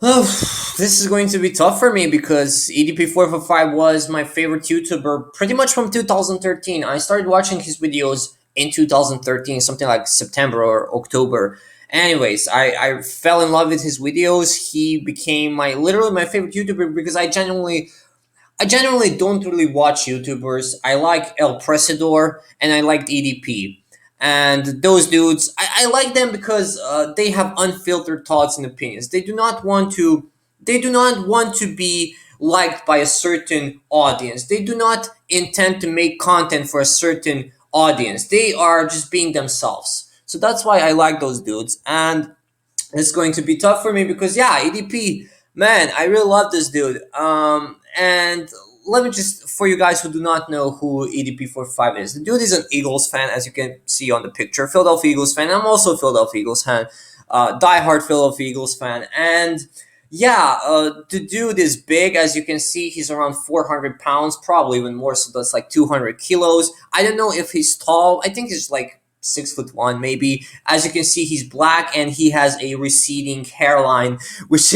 Oh, this is going to be tough for me because EDP445 was my favorite YouTuber pretty much from 2013. I started watching his videos in 2013, something like September or October. Anyways, I fell in love with his videos. He became my literally my favorite YouTuber because I genuinely don't really watch YouTubers. I like El Presidor and I liked EDP. And those dudes, I like them because they have unfiltered thoughts and opinions. They do not want to be liked by a certain audience. They do not intend to make content for a certain audience. They are just being themselves. So that's why I like those dudes. And it's going to be tough for me because yeah, EDP, man, I really love this dude. And let me just for you guys who do not know who EDP45 is, the dude is an Eagles fan, as you can see on the picture, Philadelphia Eagles fan. I'm also a Philadelphia Eagles fan, diehard Philadelphia Eagles fan, and yeah, the dude is big, as you can see. He's around 400 pounds, probably even more. So that's like 200 kilos. I don't know if he's tall. I think he's like 6'1", maybe. As you can see, he's black and he has a receding hairline, which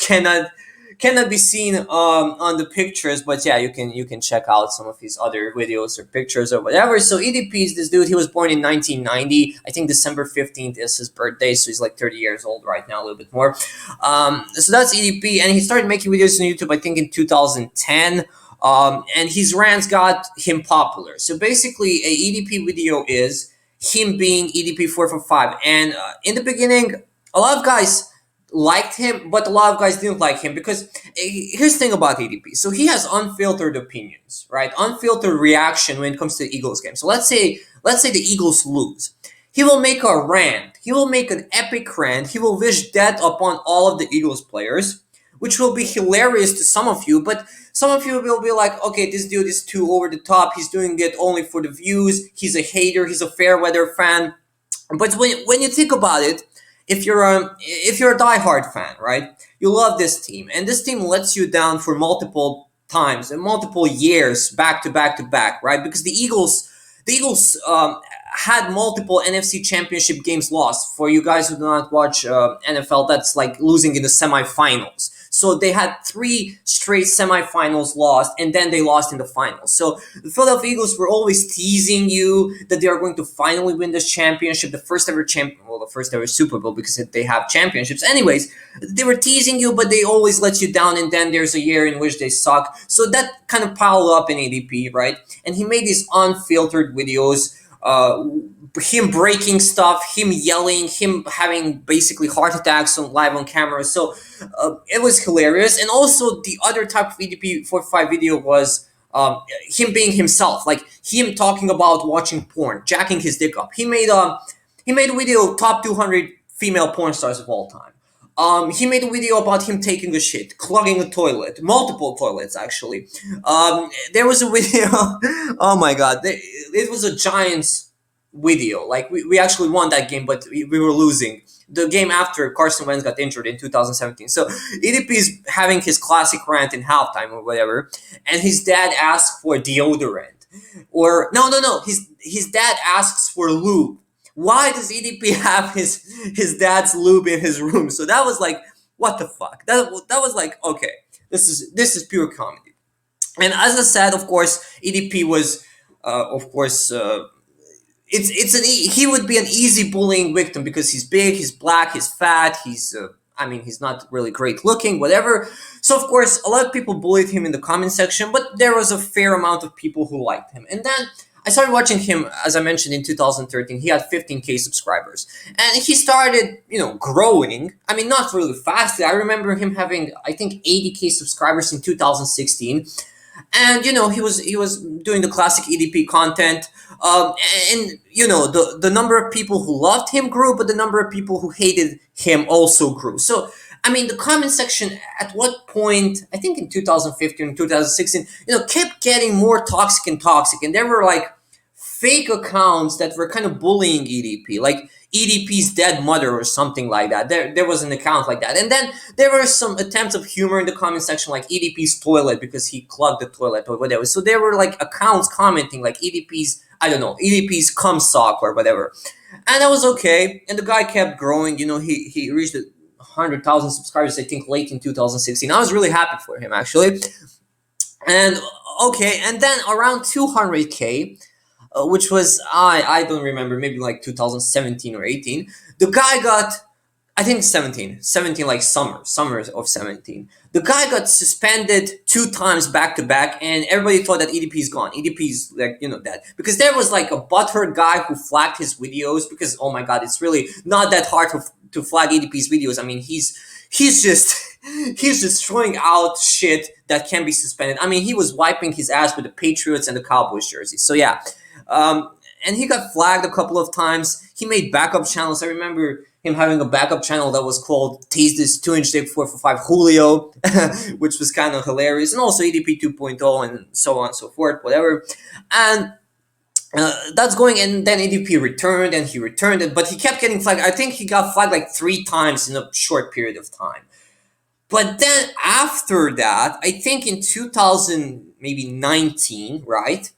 cannot be seen on the pictures. But yeah, you can check out some of his other videos or pictures or whatever. So EDP is this dude. He was born in 1990. I think December 15th is his birthday, so he's like 30 years old right now, a little bit more. So that's EDP, and he started making videos on YouTube, I think, in 2010. And his rants got him popular. So basically, a EDP video is him being EDP445. And in the beginning, a lot of guys liked him, but a lot of guys didn't like him because here's the thing about EDP. So he has unfiltered opinions, right? Unfiltered reaction when it comes to the Eagles game. So let's say the Eagles lose. He will make a rant. He will make an epic rant. He will wish death upon all of the Eagles players, which will be hilarious to some of you, but some of you will be like, okay, this dude is too over the top. He's doing it only for the views. He's a hater. He's a fair weather fan. But when you think about it, if you're a diehard fan, right, you love this team, and this team lets you down for multiple times and multiple years back to back to back, right? Because the Eagles had multiple NFC Championship games lost. For you guys who do not watch NFL, that's like losing in the semifinals. So they had three straight semifinals lost, and then they lost in the finals. So the Philadelphia Eagles were always teasing you that they are going to finally win this championship, the first ever Super Bowl, because they have championships. Anyways, they were teasing you, but they always let you down, and then there's a year in which they suck. So that kind of piled up in ADP, right? And he made these unfiltered videos, him breaking stuff, him yelling, him having basically heart attacks live on camera. So it was hilarious. And also the other type of EDP45 video was him being himself, like him talking about watching porn, jacking his dick up. He made a video top 200 female porn stars of all time. He made a video about him taking a shit, clogging a toilet, multiple toilets actually. There was a video. Oh my god, it was a Giants video. Like we actually won that game, but we were losing. The game after Carson Wentz got injured in 2017. So EDP is having his classic rant in halftime or whatever, and his dad asks for deodorant, or no. His dad asks for lube. Why does EDP have his dad's lube in his room? So that was like, what the fuck? That was like, okay, this is pure comedy. And as I said, of course, EDP was, of course, he would be an easy bullying victim because he's big, he's black, he's fat, he's not really great looking, whatever. So of course, a lot of people bullied him in the comment section, but there was a fair amount of people who liked him. And then I started watching him, as I mentioned, in 2013. He had 15K subscribers, and he started, growing. I mean, not really fast. I remember him having, I think, 80K subscribers in 2016, and he was doing the classic EDP content. And the number of people who loved him grew, but the number of people who hated him also grew. So I mean, the comment section at what point, I think in 2015, 2016, kept getting more toxic, and there were like fake accounts that were kind of bullying EDP, like EDP's dead mother or something like that. There was an account like that. And then there were some attempts of humor in the comment section, like EDP's toilet because he clogged the toilet or whatever. So there were like accounts commenting like I don't know, EDP's cum sock or whatever. And that was okay. And the guy kept growing. He reached 100,000 subscribers, I think, late in 2016. I was really happy for him, actually. And okay, and then around 200K, which was, I don't remember, maybe like 2017 or 18, the guy got, I think 17, like summers of 17. The guy got suspended 2 times back to back, and everybody thought that EDP is gone. EDP is like, dead. Because there was like a butthurt guy who flagged his videos because, oh my god, it's really not that hard to flag EDP's videos. I mean, he's just he's just throwing out shit that can be suspended. I mean, he was wiping his ass with the Patriots and the Cowboys jerseys. So yeah, and he got flagged a couple of times. He made backup channels. I remember him having a backup channel that was called Taste This 2-inch Dick 445 Julio, which was kind of hilarious, and also EDP 2.0 and so on and so forth, whatever. And that's going, and then EDP returned, and he returned it, but he kept getting flagged. I think he got flagged like 3 times in a short period of time. But then after that, I think in 2019, right?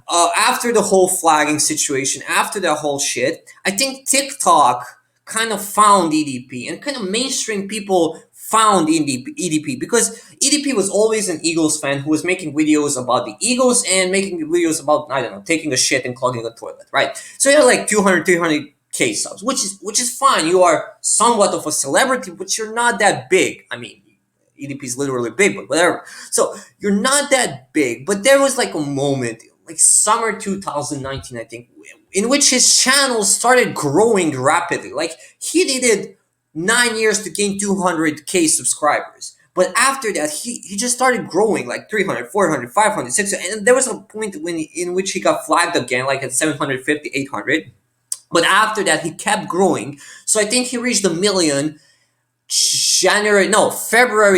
After the whole flagging situation, after that whole shit, I think TikTok kind of found EDP, and kind of mainstream people found EDP because EDP was always an Eagles fan who was making videos about the Eagles and making videos about, I don't know, taking a shit and clogging a toilet, right? So he had like 300K subs, which is fine. You are somewhat of a celebrity, but you're not that big. I mean, EDP is literally big, but whatever. So you're not that big, but there was like a moment, like summer 2019, I think, in which his channel started growing rapidly. Like, he needed 9 years to gain 200K subscribers. But after that, he just started growing, like 300, 400, 500, 600. And there was a point in which he got flagged again, like at 750, 800. But after that, he kept growing. So I think he reached 1 million February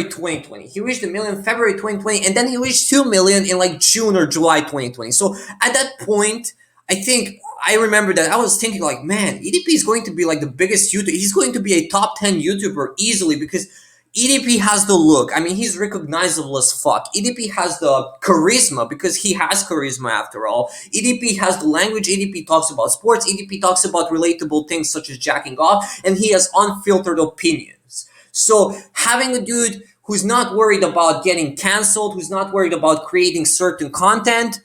2020. He reached 1 million February 2020, and then he reached 2 million in like June or July 2020. So at that point, I remember that I was thinking like, man, EDP is going to be like the biggest YouTuber. He's going to be a top 10 YouTuber easily because EDP has the look. I mean, he's recognizable as fuck. EDP has the charisma because he has charisma after all. EDP has the language. EDP talks about sports. EDP talks about relatable things such as jacking off, and he has unfiltered opinions. So having a dude who's not worried about getting canceled, who's not worried about creating certain content,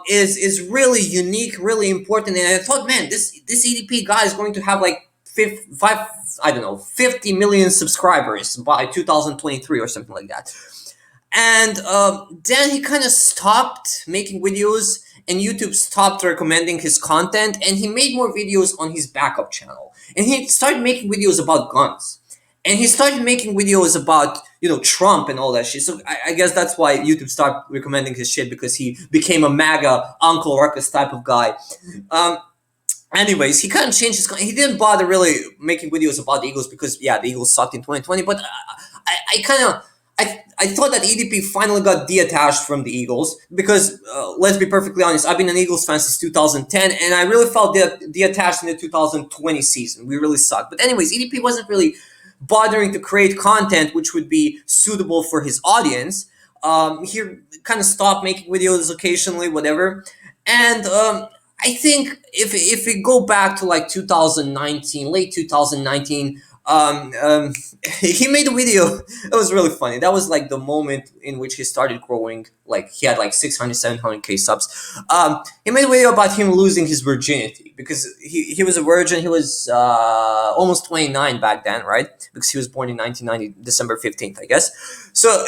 is really unique, really important. And I thought, man, this EDP guy is going to have like 50 million subscribers by 2023 or something like that. And then he kind of stopped making videos, and YouTube stopped recommending his content, and he made more videos on his backup channel. And he started making videos about guns. And he started making videos about, Trump and all that shit. So I guess that's why YouTube started recommending his shit, because he became a MAGA Uncle Ruckus type of guy. Anyways, he kind of changed his. He didn't bother really making videos about the Eagles because, yeah, the Eagles sucked in 2020. But I thought that EDP finally got detached from the Eagles because, let's be perfectly honest, I've been an Eagles fan since 2010, and I really felt detached in the 2020 season. We really sucked. But anyways, EDP wasn't really bothering to create content which would be suitable for his audience. He kind of stopped making videos occasionally, whatever. And I think if we go back to like 2019, late 2019, he made a video that was really funny. That was like the moment in which he started growing. Like, he had like 600, 700K subs. He made a video about him losing his virginity because he was a virgin. He was almost 29 back then, right? Because he was born in 1990, December 15th, I guess. So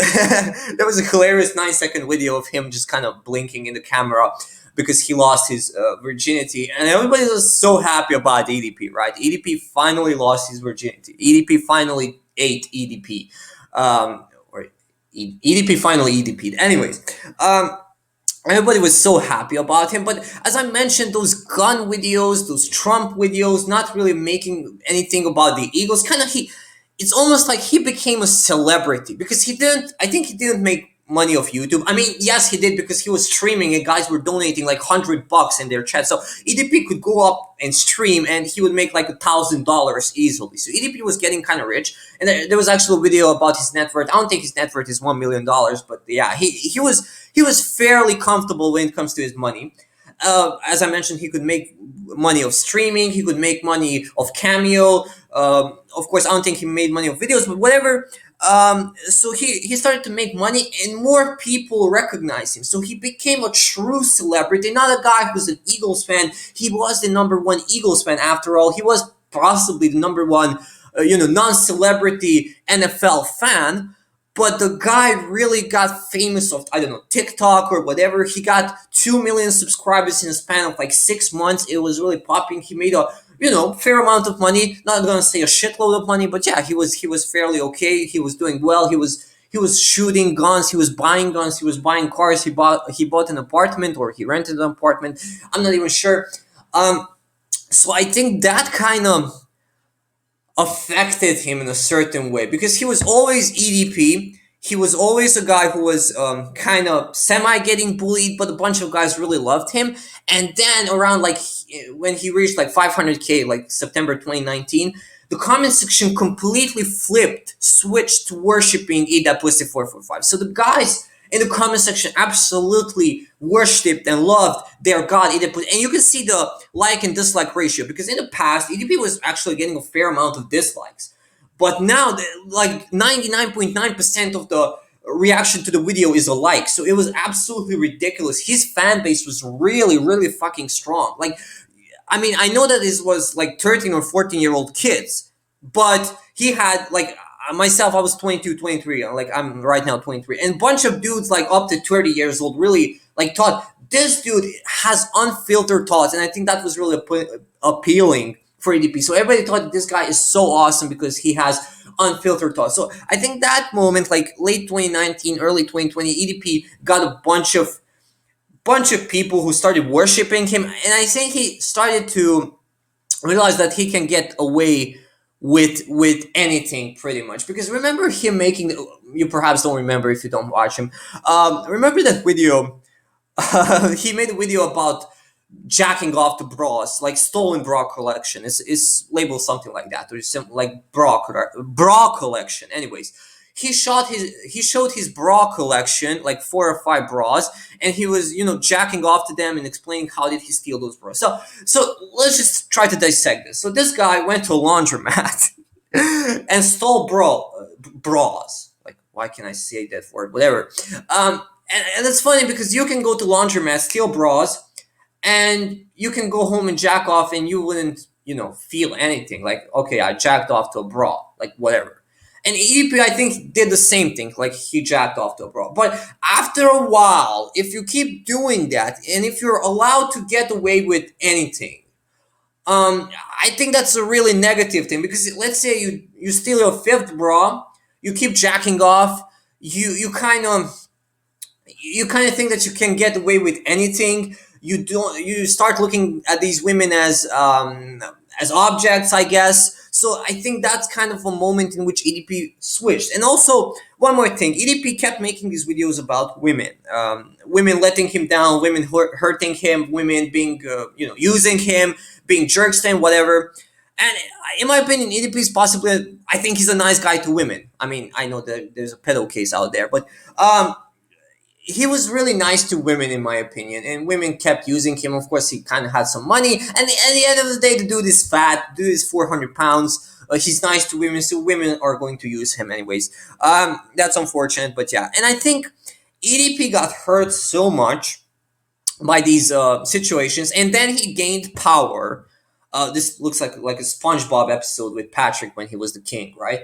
there was a hilarious 9-second video of him just kind of blinking in the camera because he lost his virginity, and everybody was so happy about EDP, right? EDP finally lost his virginity. EDP finally ate EDP, or EDP finally EDP'd. Anyways, everybody was so happy about him, but as I mentioned, those gun videos, those Trump videos, not really making anything about the Eagles, it's almost like he became a celebrity because I think he didn't make money off YouTube. I mean, yes, he did because he was streaming and guys were donating like $100 in their chat. So EDP could go up and stream and he would make like $1,000 easily. So EDP was getting kind of rich. And there was actually a video about his net worth. I don't think his net worth is $1 million, but yeah, he was fairly comfortable when it comes to his money. as I mentioned, he could make money of streaming. He could make money of Cameo. Of course, I don't think he made money of videos, but whatever. So he started to make money, and more people recognize him. So he became a true celebrity, not a guy who's an Eagles fan. He was the number one Eagles fan after all. He was possibly the number one, non-celebrity NFL fan. But the guy really got famous of, I don't know, TikTok or whatever. He got 2 million subscribers in a span of like 6 months. It was really popping. He made a, fair amount of money. Not gonna say a shitload of money, but yeah, he was fairly okay. He was doing well. He was shooting guns. He was buying guns. He was buying cars. He bought an apartment, or he rented an apartment. I'm not even sure. So I think that kind of affected him in a certain way, because he was always EDP. He was always a guy who was kind of semi getting bullied, but a bunch of guys really loved him. And then around like when he reached like 500K, like September 2019, the comment section completely flipped, switched to worshiping EDP445. So the guys in the comment section absolutely worshipped and loved their god EDP. And you can see the like and dislike ratio, because in the past EDP was actually getting a fair amount of dislikes, but now like 99.9% of the reaction to the video is a like. So it was absolutely ridiculous. His fan base was really, really fucking strong. Like, I mean, I know that this was like 13 or 14-year-old kids, but he had like myself, I was 22, 23, like I'm right now 23, and a bunch of dudes like up to 30 years old really like thought this dude has unfiltered thoughts, and I think that was really appealing for EDP. So everybody thought this guy is so awesome because he has unfiltered thoughts. So I think that moment, like late 2019, early 2020, EDP got a bunch of people who started worshiping him, and I think he started to realize that he can get away with anything pretty much. Because remember him making you perhaps don't remember if you don't watch him. Remember that video? He made a video about jacking off to bras, like stolen bra collection. It's labeled something like that, or some like bra collection. Anyways, he showed his bra collection, like 4 or 5 bras, and he was jacking off to them and explaining how did he steal those bras. So let's just try to dissect this. So this guy went to a laundromat and stole bras. Like, why can't I say that word? Whatever. And it's funny because you can go to laundromat, steal bras, and you can go home and jack off, and you wouldn't feel anything. Like, okay, I jacked off to a bra, like whatever. And EDP, I think, did the same thing, like he jacked off to a bra. But after a while, if you keep doing that, and if you're allowed to get away with anything, I think that's a really negative thing. Because let's say you steal your 5th bra, you keep jacking off, you kind of think that you can get away with anything. You start looking at these women as objects, I guess. So I think that's kind of a moment in which EDP switched. And also, one more thing, EDP kept making these videos about women, women letting him down, women hurting him, women being, using him, being jerks to him, whatever. And in my opinion, EDP is possibly, I think he's a nice guy to women. I mean, I know that there's a pedo case out there, but he was really nice to women, in my opinion, and women kept using him. Of course, he kind of had some money, and at the end of the day, the dude is fat, the dude is 400 pounds. He's nice to women, so women are going to use him anyways. That's unfortunate, but yeah. And I think EDP got hurt so much by these situations, and then he gained power. This looks like a SpongeBob episode with Patrick when he was the king, right?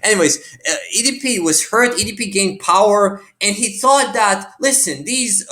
Anyways, EDP was hurt. EDP gained power, and he thought that, listen, these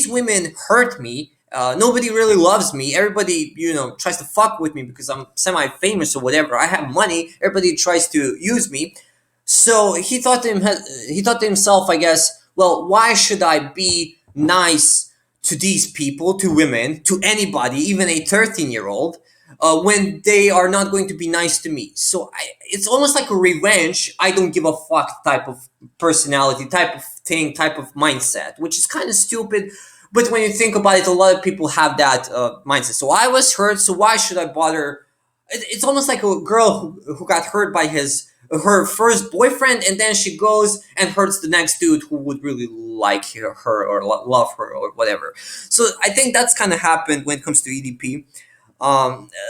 women hurt me. Nobody really loves me. Everybody, tries to fuck with me because I'm semi-famous or whatever. I have money. Everybody tries to use me. So he thought to himself, I guess, well, why should I be nice to these people, to women, to anybody, even a 13-year-old, when they are not going to be nice to me? So it's almost like a revenge, I don't give a fuck type of personality, type of thing, type of mindset, which is kind of stupid. But when you think about it, a lot of people have that mindset. So I was hurt, so why should I bother? It's almost like a girl who got hurt by his her first boyfriend, and then she goes and hurts the next dude who would really like her or love her or whatever. So I think that's kind of happened when it comes to EDP,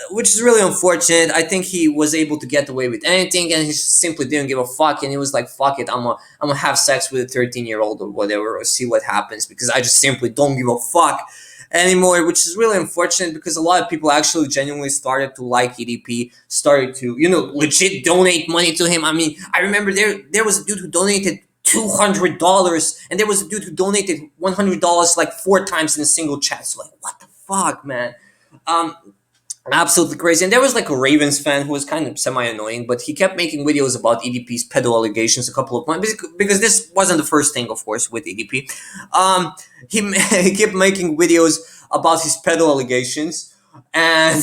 which is really unfortunate. I think he was able to get away with anything, and he just simply didn't give a fuck. And he was like, "Fuck it, I'm gonna have sex with a 13-year-old or whatever, or see what happens, because I just simply don't give a fuck anymore," which is really unfortunate because a lot of people actually genuinely started to like EDP, started to legit donate money to him. I mean, I remember there was a dude who donated $200, and there was a dude who donated $100 like 4 times in a single chat. So like, what the fuck, man? Um, Absolutely crazy. And there was like a Ravens fan who was kind of semi annoying, but he kept making videos about EDP's pedo allegations a couple of months, because this wasn't the first thing, of course, with EDP. He, he kept making videos about his pedo allegations, and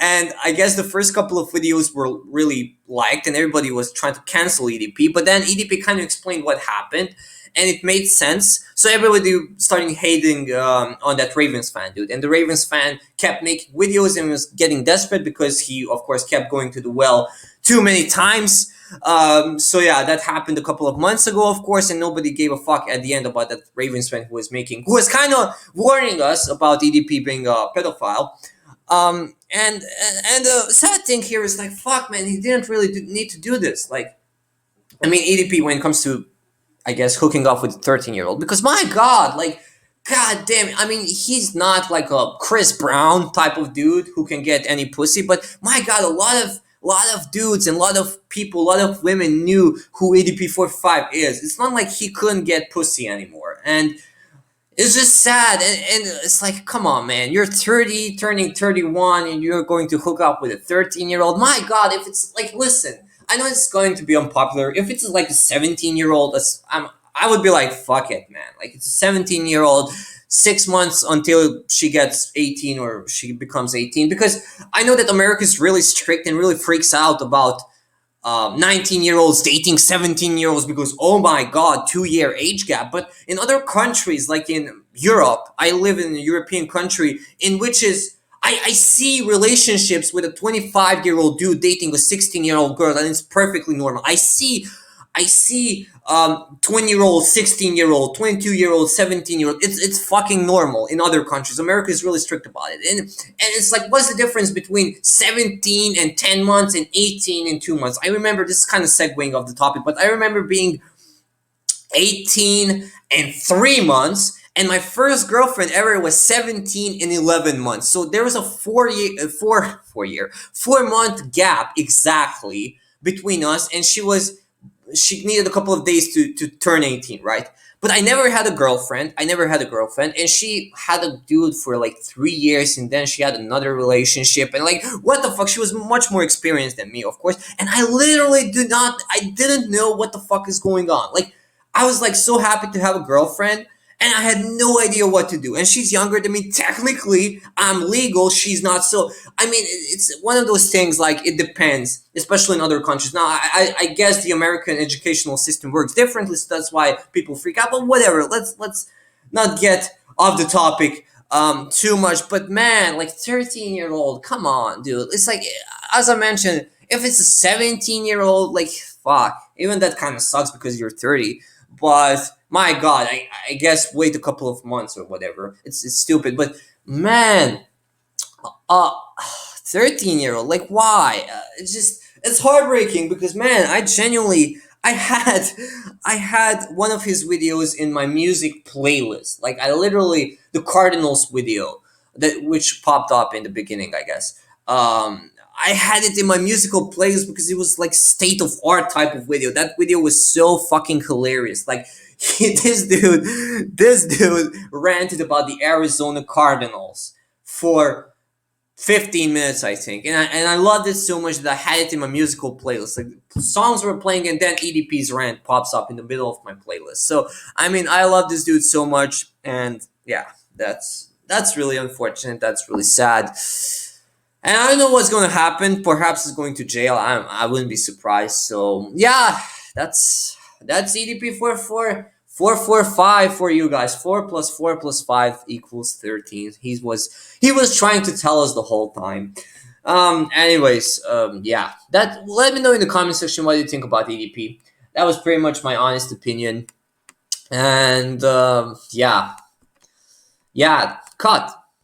and I guess the first couple of videos were really liked, and everybody was trying to cancel EDP. But then EDP kind of explained what happened, and it made sense. So everybody started hating on that Ravens fan dude, and the Ravens fan kept making videos and was getting desperate because he, of course, kept going to the well too many times. So yeah, that happened a couple of months ago, of course, and nobody gave a fuck at the end about that Ravens fan who was kind of warning us about EDP being a pedophile. And the sad thing here is like, fuck, man, he didn't really need to do this. Like, I mean, EDP, when it comes to, I guess, hooking up with a 13-year-old, because my God, like, God damn it. I mean, he's not like a Chris Brown type of dude who can get any pussy, but my God, a lot of dudes and a lot of people, a lot of women knew who EDP445 is. It's not like he couldn't get pussy anymore. And it's just sad. And it's like, come on, man. You're 30, turning 31, and you're going to hook up with a 13-year-old. My God, if it's like, listen, I know it's going to be unpopular. If it's like a 17-year-old, I would be like, fuck it, man. Like, it's a 17-year-old, 6 months until she gets 18 or she becomes 18. Because I know that America is really strict and really freaks out about 19-year-olds dating 17-year-olds because, oh my God, 2-year age gap. But in other countries, like in Europe, I live in a European country in which is I see relationships with a 25-year-old dude dating a 16-year-old girl, and it's perfectly normal. I see 20-year-old, 16-year-old, 22-year-old, 17-year-old. It's fucking normal in other countries. America is really strict about it. And it's like, what's the difference between 17 and 10 months and 18 and 2 months? I remember, this is kind of segueing off the topic, but I remember being 18 and 3 months, and my first girlfriend ever was 17 and 11 months. So there was a 4-month gap exactly between us, and she needed a couple of days to turn 18, right? But I never had a girlfriend. And she had a dude for like 3 years, and then she had another relationship, and like, what the fuck? She was much more experienced than me, of course. And I literally didn't know what the fuck is going on. Like, I was like so happy to have a girlfriend, and I had no idea what to do. And she's younger than me. Technically, I'm legal. She's not. So, I mean, it's one of those things, like, it depends, especially in other countries. Now, I guess the American educational system works differently, so that's why people freak out. But whatever. Let's not get off the topic too much. But man, like, 13-year-old, come on, dude. It's like, as I mentioned, if it's a 17-year-old, like, fuck. Even that kind of sucks because you're 30. But my God, I guess wait a couple of months or whatever. It's stupid, but man, 13-year-old, like, why? It's heartbreaking because, man, I had one of his videos in my music playlist. Like, I literally, the Cardinals video which popped up in the beginning, I guess. I had it in my musical playlist because it was like state of art type of video. That video was so fucking hilarious. Like, this dude ranted about the Arizona Cardinals for 15 minutes, I think. And I loved it so much that I had it in my musical playlist. Like, songs were playing, and then EDP's rant pops up in the middle of my playlist. So, I mean, I love this dude so much, and yeah, that's really unfortunate. That's really sad. And I don't know what's going to happen. Perhaps he's going to jail. I wouldn't be surprised. So yeah, that's EDP 445 for you guys. 4 plus 4 plus 5 equals 13. He was trying to tell us the whole time. Anyways, yeah. That let me know in the comment section what you think about EDP. That was pretty much my honest opinion. And yeah, cut.